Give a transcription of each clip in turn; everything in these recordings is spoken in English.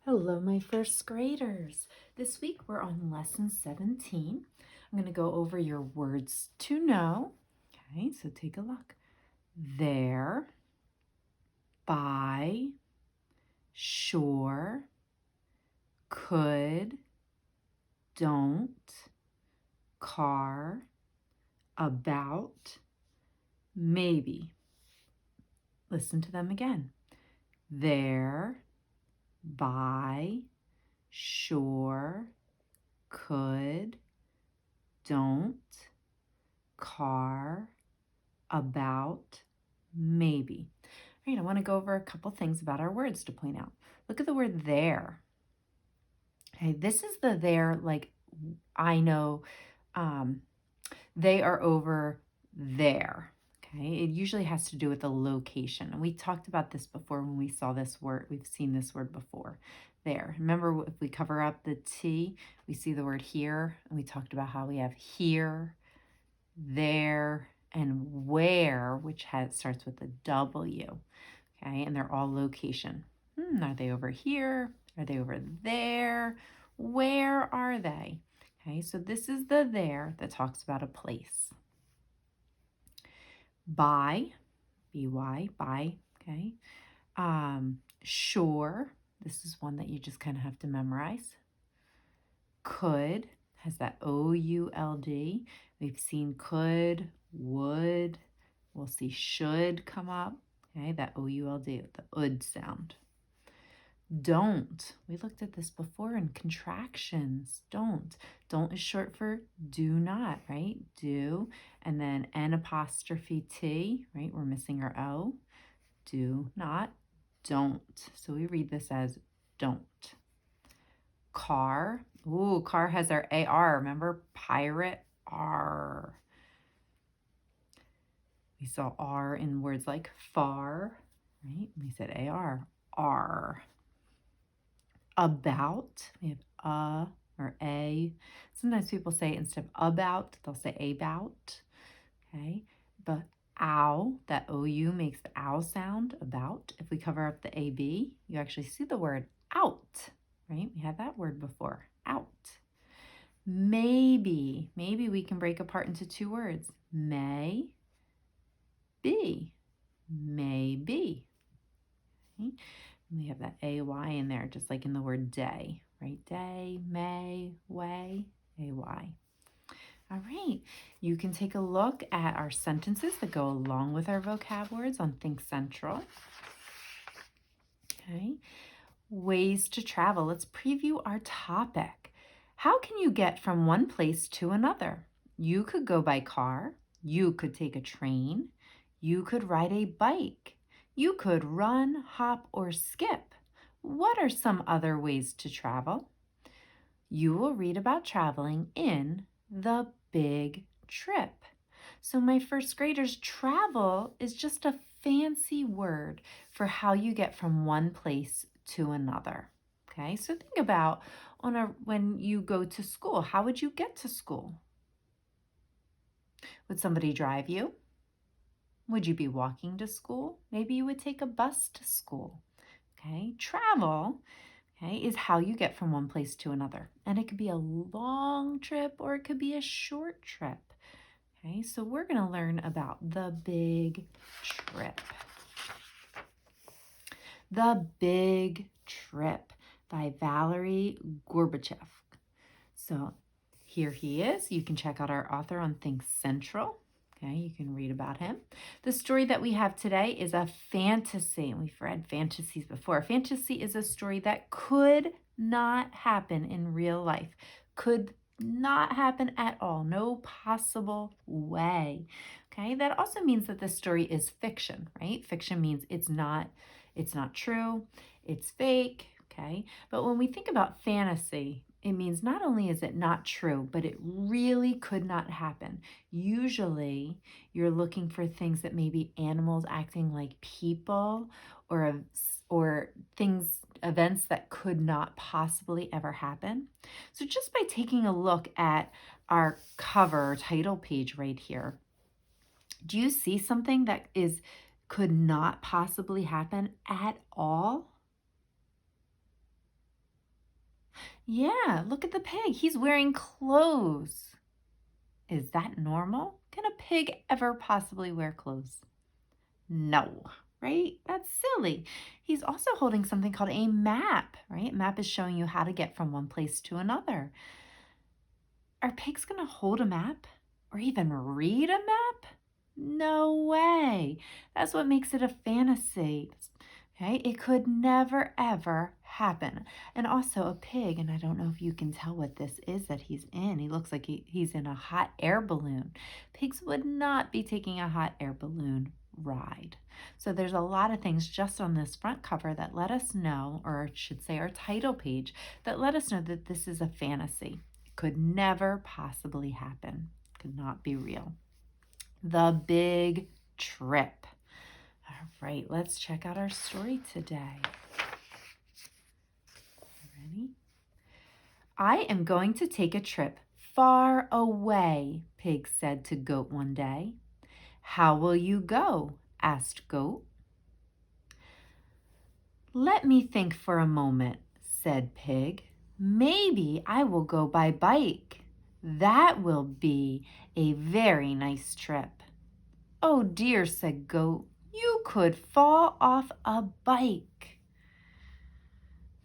Hello, my first graders. This week we're on lesson 17. I'm going to go over your words to know. Okay, so take a look. There, by, sure, could, don't, car, about, maybe. Listen to them again. There, by, sure, could, don't, car, about, maybe. All right, I want to go over a couple things about our words to point out. Look at the word there. Okay, this is the there, like I know they are over there. Okay, it usually has to do with the location. And we talked about this before when we saw this word. We've seen this word before. There. Remember, if we cover up the T, we see the word here. And we talked about how we have here, there, and where, which starts with a W. Okay, and they're all location. Are they over here? Are they over there? Where are they? Okay, so this is the there that talks about a place. By, B-Y, by, okay. Sure, this is one that you just kind of have to memorize. Could, has that O-U-L-D. We've seen could, would. We'll see should come up. Okay, that O-U-L-D, the ud sound. Don't. We looked at this before in contractions. Don't. Don't is short for do not, right? Do. And then N apostrophe T, right? We're missing our O. Do not. Don't. So we read this as don't. Car. Ooh, car has our AR. Remember? Pirate R. We saw R in words like far, right? We said AR. R. About. We have or a. Sometimes people say instead of about, they'll say about. Okay. But ow, that OU makes the ow sound, about. If we cover up the AB, you actually see the word out, right? We had that word before, out. Maybe we can break apart into two words. May be, maybe. Okay? And we have that AY in there, just like in the word day, right? Day, may, way, AY. All right, you can take a look at our sentences that go along with our vocab words on Think Central. Okay, ways to travel. Let's preview our topic. How can you get from one place to another? You could go by car. You could take a train. You could ride a bike. You could run, hop, or skip. What are some other ways to travel? You will read about traveling in The Big Trip. So my first graders, travel is just a fancy word for how you get from one place to another. Okay, so think about when you go to school, how would you get to school? Would somebody drive you? Would you be walking to school? Maybe you would take a bus to school. Okay, travel, okay, is how you get from one place to another. And it could be a long trip or it could be a short trip. Okay, so we're going to learn about The Big Trip. The Big Trip by Valery Gorbachev. So here he is. You can check out our author on Think Central. Okay, you can read about him. The story that we have today is a fantasy. We've read fantasies before. Fantasy is a story that could not happen in real life. Could not happen at all. No possible way. Okay, that also means that the story is fiction, right? Fiction means it's not true, it's fake, okay? But when we think about fantasy, it means not only is it not true, but it really could not happen. Usually, you're looking for things that may be animals acting like people or things, events that could not possibly ever happen. So just by taking a look at our cover title page right here, do you see something that could not possibly happen at all? Yeah, look at the pig. He's wearing clothes. Is that normal? Can a pig ever possibly wear clothes? No, right? That's silly. He's also holding something called a map, right? Map is showing you how to get from one place to another. Are pigs going to hold a map or even read a map? No way. That's what makes it a fantasy. Okay, it could never ever happen. And also a pig, and I don't know if you can tell what this is that he's in. He looks like he's in a hot air balloon. Pigs would not be taking a hot air balloon ride. So there's a lot of things just on this front cover that let us know, or I should say our title page, that let us know that this is a fantasy. It could never possibly happen. Could not be real. The Big Trip. All right, let's check out our story today. Ready? I am going to take a trip far away, Pig said to Goat one day. How will you go? Asked Goat. Let me think for a moment, said Pig. Maybe I will go by bike. That will be a very nice trip. Oh dear, said Goat, you could fall off a bike.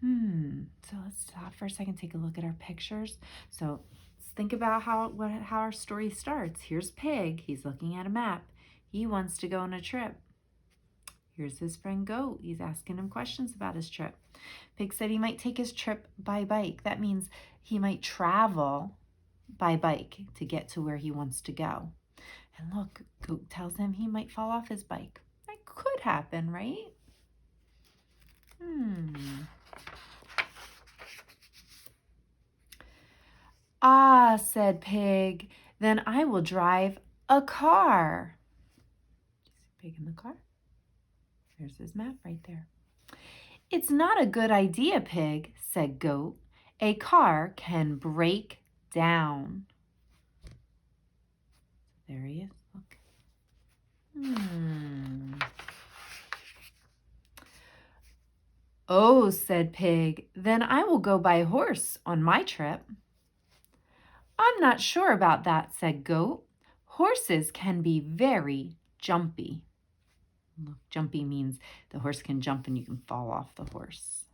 So let's stop for a second, take a look at our pictures. So let's think about how our story starts. Here's Pig. He's looking at a map. He wants to go on a trip. Here's his friend Goat. He's asking him questions about his trip. Pig said he might take his trip by bike. That means he might travel by bike to get to where he wants to go. And look, Goat tells him he might fall off his bike. That could happen, right? Ah, said Pig, then I will drive a car. Pig in the car. There's his map right there. It's not a good idea, Pig, said Goat. A car can break down. There he is. Look. Oh, said Pig, then I will go by horse on my trip. I'm not sure about that, said Goat. Horses can be very jumpy. Look, jumpy means the horse can jump and you can fall off the horse.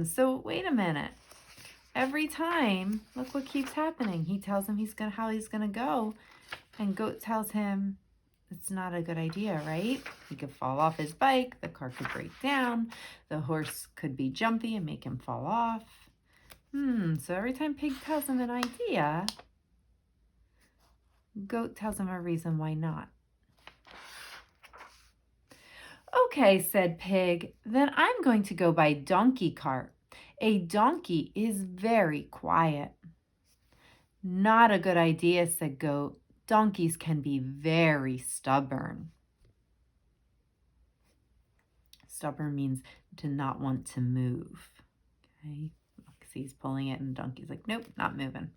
So wait a minute. Every time, look what keeps happening. He tells him how he's gonna go, and Goat tells him it's not a good idea, right? He could fall off his bike, the car could break down, the horse could be jumpy and make him fall off. So every time Pig tells him an idea, Goat tells him a reason why not. Okay, said Pig, then I'm going to go by donkey cart. A donkey is very quiet. Not a good idea, said Goat. Donkeys can be very stubborn. Stubborn means to not want to move. Okay, see he's pulling it and the donkey's like, nope, not moving.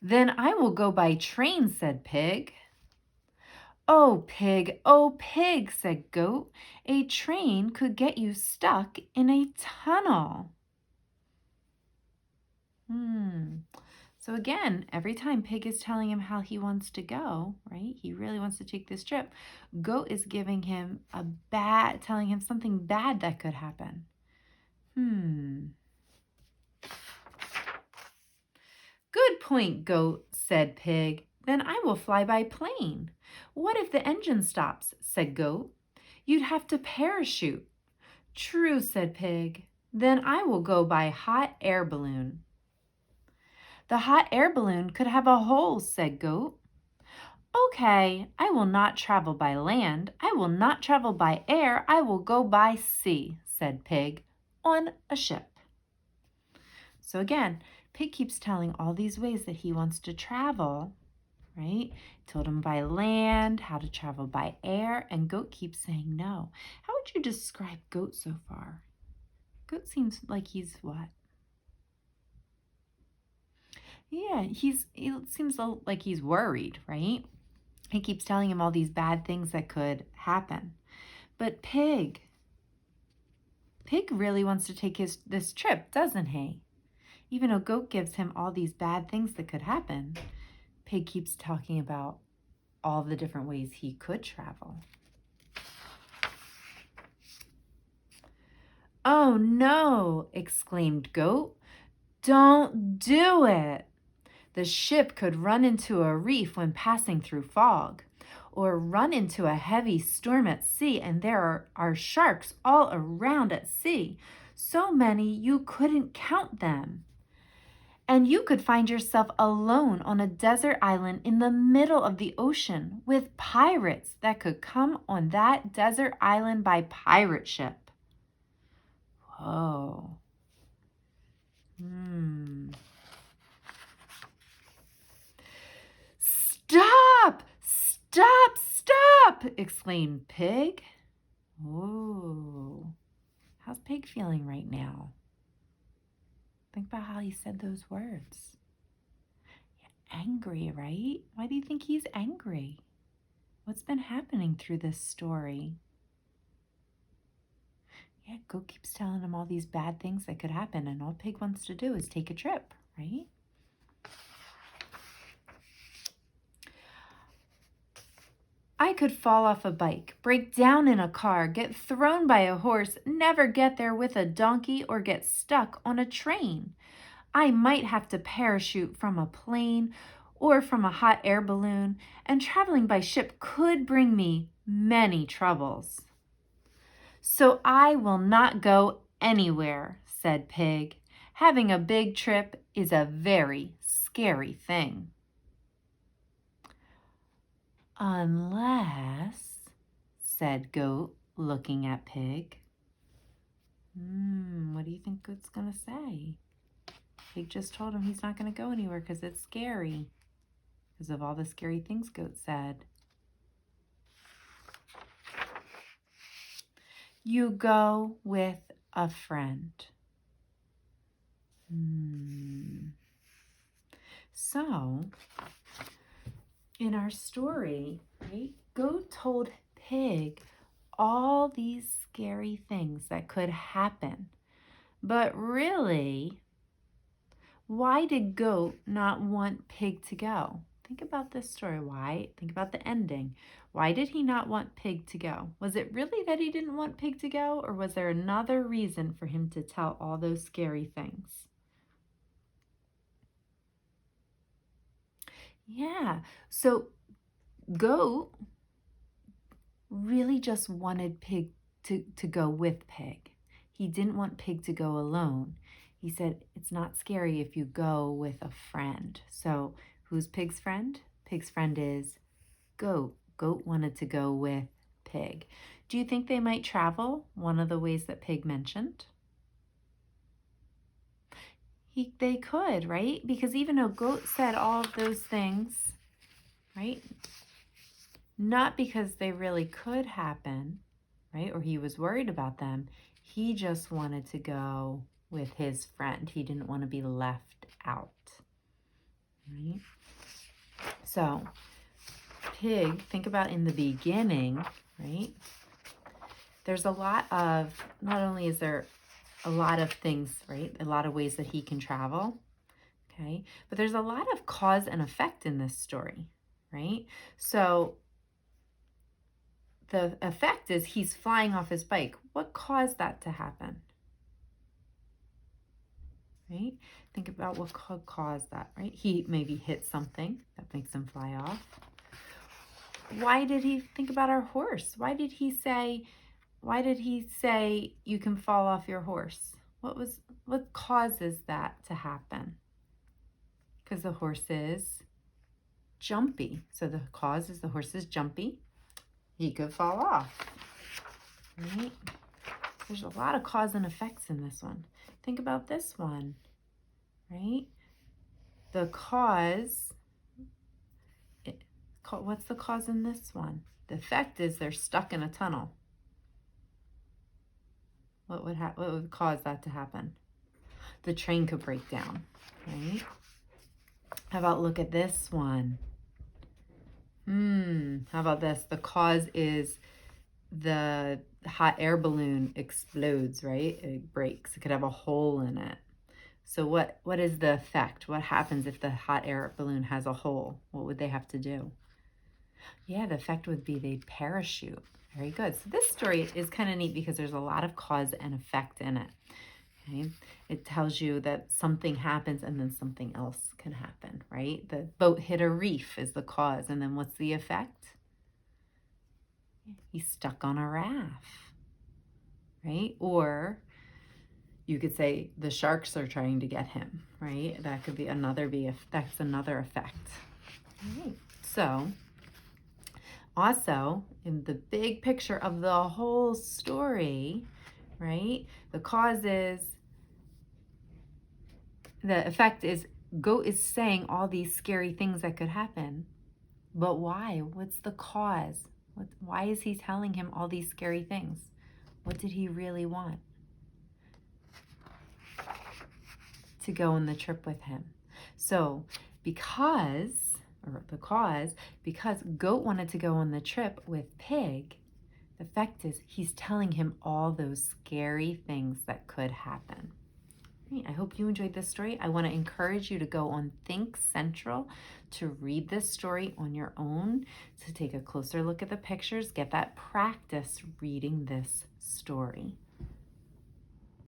Then I will go by train, said Pig. Oh, Pig, said Goat. A train could get you stuck in a tunnel. So again, every time Pig is telling him how he wants to go, right? He really wants to take this trip. Goat is giving him telling him something bad that could happen. Good point, Goat, said Pig. Then I will fly by plane. What if the engine stops, said Goat. You'd have to parachute. True, said Pig. Then I will go by hot air balloon. The hot air balloon could have a hole, said Goat. Okay, I will not travel by land. I will not travel by air. I will go by sea, said Pig, on a ship. So again, Pig keeps telling all these ways that he wants to travel, right? Told him by land, how to travel by air, and Goat keeps saying no. How would you describe Goat so far? Goat seems like he's what? Yeah, it seems like he's worried, right? He keeps telling him all these bad things that could happen. But Pig, Pig really wants to take this trip, doesn't he? Even though Goat gives him all these bad things that could happen, Pig keeps talking about all the different ways he could travel. "Oh no!" exclaimed Goat. "Don't do it! The ship could run into a reef when passing through fog, or run into a heavy storm at sea, and there are sharks all around at sea, so many you couldn't count them. And you could find yourself alone on a desert island in the middle of the ocean with pirates that could come on that desert island by pirate ship." Whoa. "Stop! Stop! Stop!" exclaimed Pig. Whoa. How's Pig feeling right now? Think about how he said those words. Angry, right? Why do you think he's angry? What's been happening through this story? Yeah, Goat keeps telling him all these bad things that could happen, and all Pig wants to do is take a trip, right? "I could fall off a bike, break down in a car, get thrown by a horse, never get there with a donkey, or get stuck on a train. I might have to parachute from a plane or from a hot air balloon, and traveling by ship could bring me many troubles. So I will not go anywhere," said Pig. "Having a big trip is a very scary thing." "Unless," said Goat, looking at Pig. What do you think Goat's going to say? Pig just told him he's not going to go anywhere because it's scary. Because of all the scary things Goat said. "You go with a friend." So, in our story, right, Goat told Pig all these scary things that could happen. But really, why did Goat not want Pig to go? Think about this story. Why? Think about the ending. Why did he not want Pig to go? Was it really that he didn't want Pig to go, or was there another reason for him to tell all those scary things? Yeah, so Goat really just wanted Pig to go with Pig. He didn't want Pig to go alone. He said, it's not scary if you go with a friend. So who's Pig's friend? Pig's friend is Goat. Goat wanted to go with Pig. Do you think they might travel one of the ways that Pig mentioned? They could, right? Because even though Goat said all of those things, right? Not because they really could happen, right? Or he was worried about them. He just wanted to go with his friend. He didn't want to be left out, right? So Pig, think about in the beginning, right? There's a lot of, not only is there a lot of things, right? A lot of ways that he can travel, okay? But there's a lot of cause and effect in this story, right? So the effect is he's flying off his bike. What caused that to happen? Right? Think about what could cause that, right? He maybe hit something that makes him fly off. Why did he think about our horse? Why did he say you can fall off your horse? What causes that to happen? Because the horse is jumpy. So the cause is the horse is jumpy. He could fall off. Right? There's a lot of cause and effects in this one. Think about this one, right? The cause, what's the cause in this one? The effect is they're stuck in a tunnel. What would cause that to happen? The train could break down, right? How about look at this one? How about this? The cause is the hot air balloon explodes, right? It breaks. It could have a hole in it. So what is the effect? What happens if the hot air balloon has a hole? What would they have to do? Yeah, the effect would be they parachute. Very good. So this story is kind of neat because there's a lot of cause and effect in it. Okay. It tells you that something happens and then something else can happen, right? The boat hit a reef is the cause. And then what's the effect? He's stuck on a raft, right? Or you could say the sharks are trying to get him, right? That could be that's another effect. All right. So also in the big picture of the whole story, right? The cause is, the effect is, Goat is saying all these scary things that could happen. But why? What's the cause? Why is he telling him all these scary things? What did he really want? To go on the trip with him. So because Goat wanted to go on the trip with Pig, the fact is he's telling him all those scary things that could happen. I hope you enjoyed this story. I want to encourage you to go on Think Central to read this story on your own, to take a closer look at the pictures, get that practice reading this story.